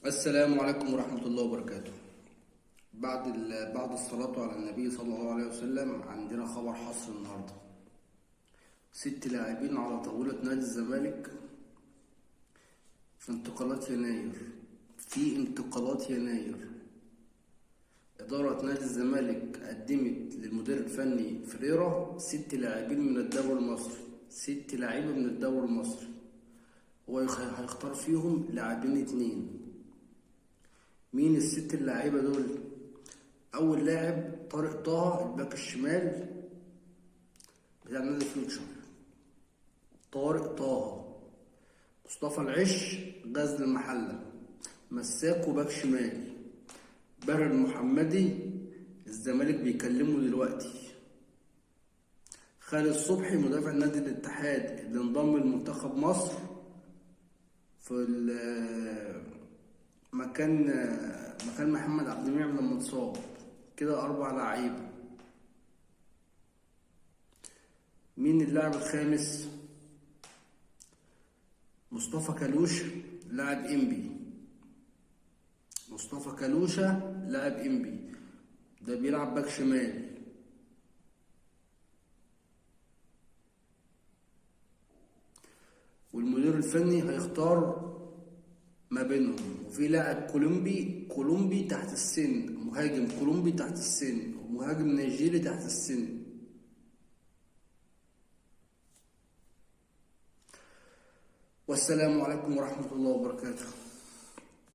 السلام عليكم ورحمة الله وبركاته. بعد الصلاة على النبي صلى الله عليه وسلم، عندنا خبر حصر النهاردة. 6 لاعبين على طاولة نادي الزمالك في انتقالات يناير. إدارة نادي الزمالك قدمت للمدير الفني فريرة 6 لاعبين من الدوري المصري، 6 لاعيبة من الدوري المصري. هو هيختار فيهم لاعبين 2. مين ال6 لاعيبة دول؟ أول لاعب طارق طه، الباك الشمال بتاع نادي فيوتشر. طارق طه. مصطفى العش، غزل المحلة، مساك وباك شمال. بهر المحمدي، الزمالك بيكلمه دلوقتي. خالد صبحي، مدافع نادي الاتحاد اللي انضم لمنتخب مصر في مكان محمد عبد المنعم لما اتصاب. كده 4 لعيبة. مين اللاعب الخامس؟ مصطفى كالوش، لاعب انبي. مصطفى كالوشة لاعب انبي، ده بيلعب باك شمال. والمدير الفني هيختار ما بينهم. وفي لاعب كولومبي تحت السن، مهاجم كولومبي تحت السن، ومهاجم نيجيري تحت السن. والسلام عليكم ورحمة الله وبركاته.